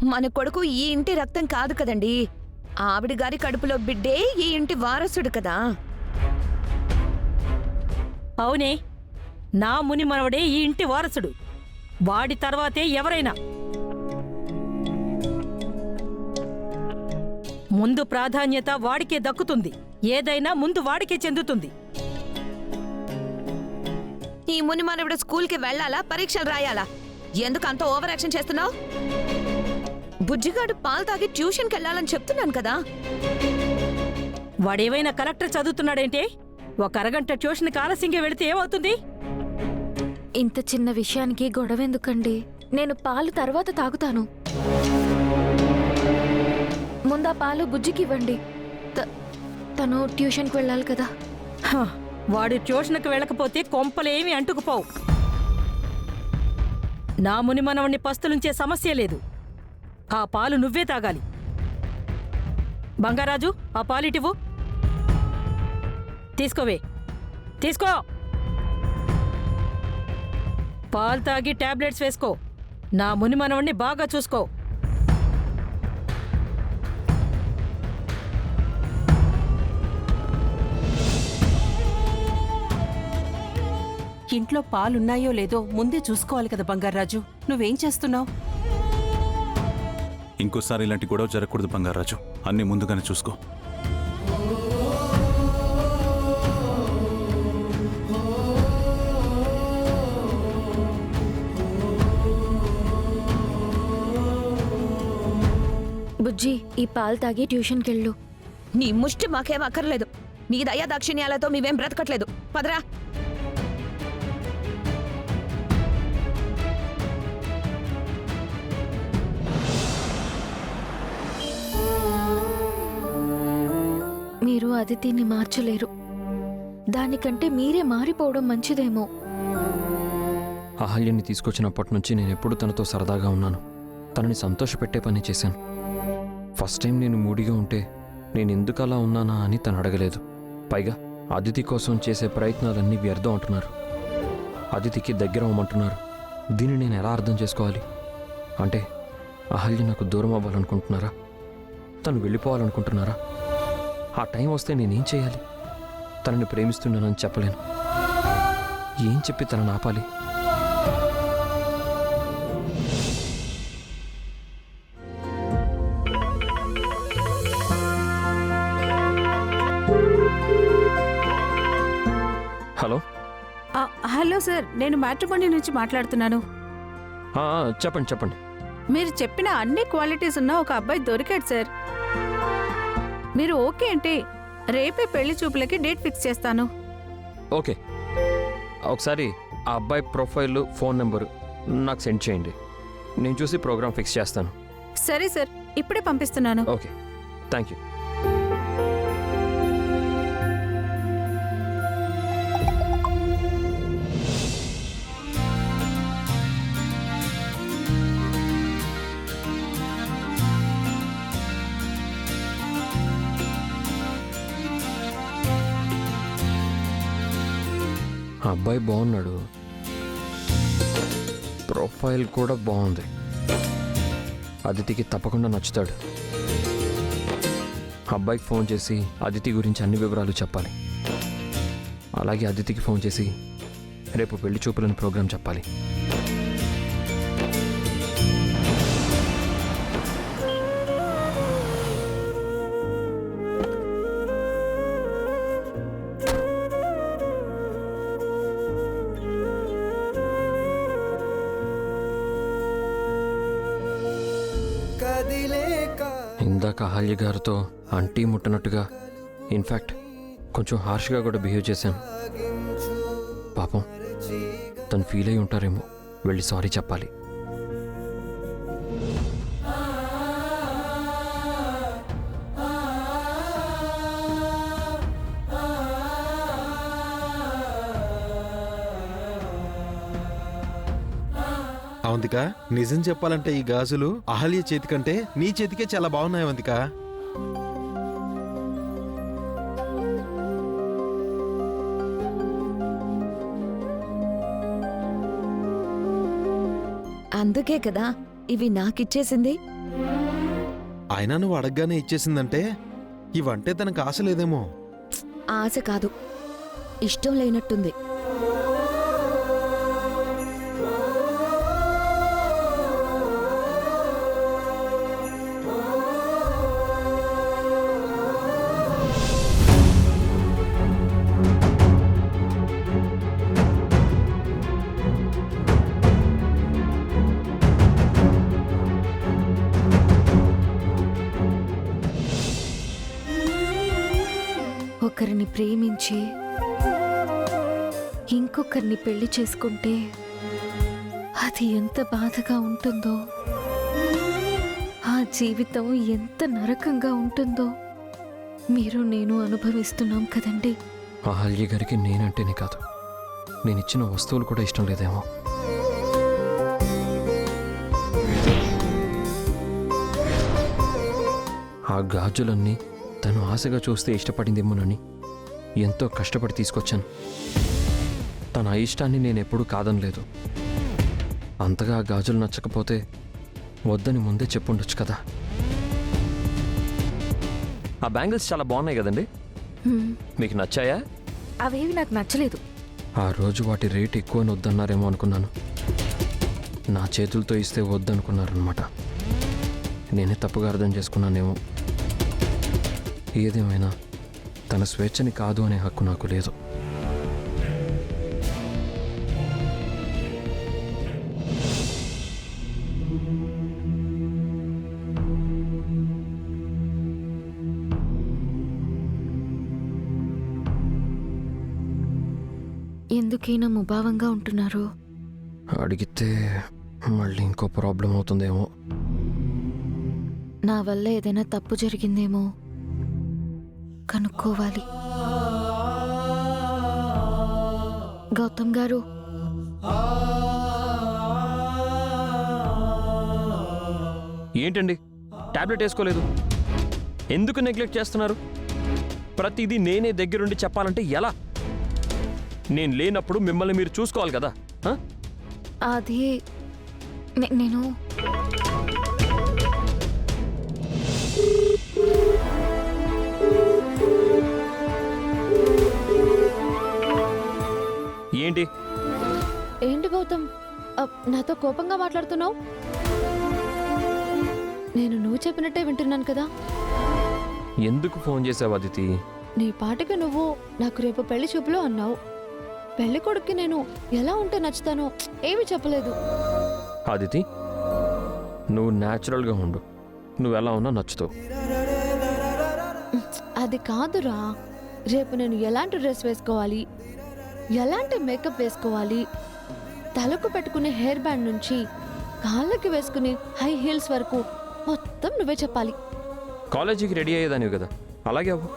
మన కొడుకు ఈ ఇంటి రక్తం కాదు కదండి. ఆవిడ గారి కడుపులో బిడ్డే ఈ ఇంటి వారసుడు కదా. అవునే, నా ముని మనవడే ఈ ఇంటి వారసుడు. వాడి తర్వాతే ఎవరైనా. ముందు ప్రాధాన్యత వాడికే దక్కుతుంది. ఏదైనా ముందు వాడికే చెందుతుంది. ఈ ముని మనవడు స్కూల్కి వెళ్ళాలా, పరీక్షలు రాయాలా? ఎందుకు అంత ఓవర్ యాక్షన్ చేస్తున్నావు? బుజ్జిగాడు పాలు తాగి ట్యూషన్కి వెళ్ళాలని చెప్తున్నాను కదా. వాడేవైనా కలెక్టర్ చదువుతున్నాడేంటే? ఒక అరగంట ట్యూషన్కి ఆలస్యంగా వెళితే ఏమవుతుంది? ఇంత చిన్న విషయానికి గొడవెందుకండి? నేను పాలు తర్వాత తాగుతాను. ముందా పాలు బుజ్జికి ఇవ్వండి. తను ట్యూషన్కి వెళ్ళాలి కదా. వాడు ట్యూషన్కి వెళ్ళకపోతే కొంపలేమీ అంటుకుపోవు. నా ముని మనవణ్ణి పస్తులుంచే సమస్య లేదు. ఆ పాలు నువ్వే తాగాలి. బంగారాజు, ఆ పాలిటివ్వు. తీసుకోవే, తీసుకో. పాలు తాగి టాబ్లెట్స్ వేసుకో. నా ముని మనవణ్ణి బాగా చూసుకో. ఇంట్లో పాలున్నాయో లేదో ముందే చూసుకోవాలి కదా బంగారాజు. నువ్వేం చేస్తున్నావు? ఇంకోసారి ఇలాంటి గొడవ జరగకూడదు బంగారాజు. అన్నీ ముందుగానే చూసుకో. బుజ్జి, ఈ పాలు తాగి ట్యూషన్కి వెళ్ళు. నీ ముష్టి మాకేం అక్కర్లేదు. నీ దయా దాక్షిణ్యాలతో మేమేం బ్రతకట్లేదు. పదరా. మీరు అదితిని మార్చలేరు. దానికంటే మీరే మారిపోవడం మంచిదేమో. అహల్యని తీసుకొచ్చినప్పటి నుంచి నేనెప్పుడు తనతో సరదాగా ఉన్నాను. తనని సంతోషపెట్టే పని చేశాను. ఫస్ట్ టైం నేను మూడిగా ఉంటే నేను ఎందుకు అలా ఉన్నానా అని తను అడగలేదు. పైగా అదితి కోసం చేసే ప్రయత్నాలన్నీ వ్యర్థం అంటున్నారు. అదితికి దగ్గర అవ్వమంటున్నారు. దీన్ని నేను ఎలా అర్థం చేసుకోవాలి? అంటే అహల్య నాకు దూరం అవ్వాలనుకుంటున్నారా? తను వెళ్ళిపోవాలనుకుంటున్నారా? ఆ టైం వస్తే నేనేం చేయాలి? తనని ప్రేమిస్తున్నానని చెప్పలేను. ఏం చెప్పి తనని ఆపాలి? హలో. హలో సార్, నేను మ్యాట్రిమోనీ నుంచి మాట్లాడుతున్నాను. చెప్పండి చెప్పండి. మీరు చెప్పిన అన్ని క్వాలిటీస్ ఉన్న ఒక అబ్బాయి దొరికాడు సార్. మీరు ఓకే అంటే రేపే పెళ్లి చూపులకి డేట్ ఫిక్స్ చేస్తాను. ఓకే, ఒకసారి ఆ అబ్బాయి ప్రొఫైల్, ఫోన్ నెంబరు నాకు సెండ్ చేయండి. నేను చూసి ప్రోగ్రామ్ ఫిక్స్ చేస్తాను. సరే సార్, ఇప్పుడే పంపిస్తున్నాను. Okay, thank you. అబ్బాయి బాగున్నాడు, ప్రొఫైల్ కూడా బాగుంది. అదితికి తప్పకుండా నచ్చుతాడు. అబ్బాయికి ఫోన్ చేసి అదితి గురించి అన్ని వివరాలు చెప్పాలి. అలాగే అదితికి ఫోన్ చేసి రేపు పెళ్లి చూపులని ప్రోగ్రాం చెప్పాలి. ఇందాక అహల్య గారితో అంటీ ముట్టనట్టుగా, ఇన్ఫ్యాక్ట్ కొంచెం హార్ష్గా కూడా బిహేవ్ చేశాను. పాపం తను ఫీల్ అయి ఉంటారేమో. వెళ్ళి సారీ చెప్పాలి. అవంతిక, నిజం చెప్పాలంటే ఈ గాజులు అహల్య చేతి కంటే నీ చేతికే చాలా బాగున్నాయి అవంతిక. అందుకే కదా ఇవి నాకిచ్చేసింది. అయినా నువ్వు అడగగానే ఇచ్చేసిందంటే ఇవంటే తనకు ఆశ లేదేమో. ఆశ కాదు, ఇష్టం లేనట్టుంది. ఒకరిని ప్రేమించి ఇంకొకరిని పెళ్లి చేసుకుంటే అది ఎంత బాధగా ఉంటుందో, ఆ జీవితం ఎంత నరకంగా ఉంటుందో మీరు నేను అనుభవిస్తున్నాం కదండి. అహల్య గారికి నేనంటేనే కాదు, నేనిచ్చిన వస్తువులు కూడా ఇష్టం లేదేమో. ఆ గాజులన్నీ తను ఆశగా చూస్తే ఇష్టపడిందేమోనని ఎంతో కష్టపడి తీసుకొచ్చాను. తన ఇష్టాన్ని నేను ఎప్పుడూ కాదనలేదు. అంతగా ఆ గాజులు నచ్చకపోతే వద్దని ముందే చెప్పుండొచ్చు కదా. ఆ బ్యాంగిల్స్ చాలా బాగున్నాయి కదండి, హ్మ్, మీకు నచ్చాయా? అవేవి నాకు నచ్చలేదు. ఆ రోజు వాటి రేట్ ఎక్కువని వద్దన్నారేమో అనుకున్నాను. నా చేతులతో ఇస్తే వద్దనుకున్నారనమాట. నేనే తప్పుగా అర్థం చేసుకున్నానేమో. ఏదేమైనా తన స్వేచ్ఛని కాదు అనే హక్కు నాకు లేదు. ఎందుకైనా ముభావంగా ఉంటున్నారు? అడిగితే మళ్ళీ ఇంకో ప్రాబ్లం అవుతుందేమో. నా వల్ల ఏదైనా తప్పు జరిగిందేమో కనుక్కోవాలి. గౌతమ్ గారు, ఏంటండి టాబ్లెట్ వేసుకోలేదు? ఎందుకు నెగ్లెక్ట్ చేస్తున్నారు? ప్రతిదీ నేనే దగ్గరుండి చెప్పాలంటే ఎలా? నేను లేనప్పుడు మిమ్మల్ని మీరు చూసుకోవాలి కదా. అది నేను ఏంటి ఏంటి గౌతమ్, నాతో కోపంగా మాట్లాడుతున్నావు? నేను నువ్వు చెప్పినట్టే వింటున్నాను కదా. ఎందుకు ఫోన్ చేసావు అదితి? నీ పాటికి నువ్వు నాకు రేపు పెళ్లి చూపులో అన్నావు. పెళ్లి కొడుక్కి నేను ఎలా ఉంటే నచ్చుతానో ఏమీ చెప్పలేదు. అదితి, నువ్వు న్యాచురల్గా ఉండు. నువ్వు ఎలా ఉన్నా నచ్చుతావు. అది కాదురా, రేపు నేను ఎలాంటి డ్రెస్ వేసుకోవాలి, ఎలాంటి మేకప్ వేసుకోవాలి, తలకు పెట్టుకునే హెయిర్ బ్యాండ్ నుంచి కాళ్ళకి వేసుకునే హై హీల్స్ వరకు మొత్తం నువ్వే చెప్పాలి. కాలేజీకి రెడీ అయ్యేదానివి కదా, అలాగే అవ్వు.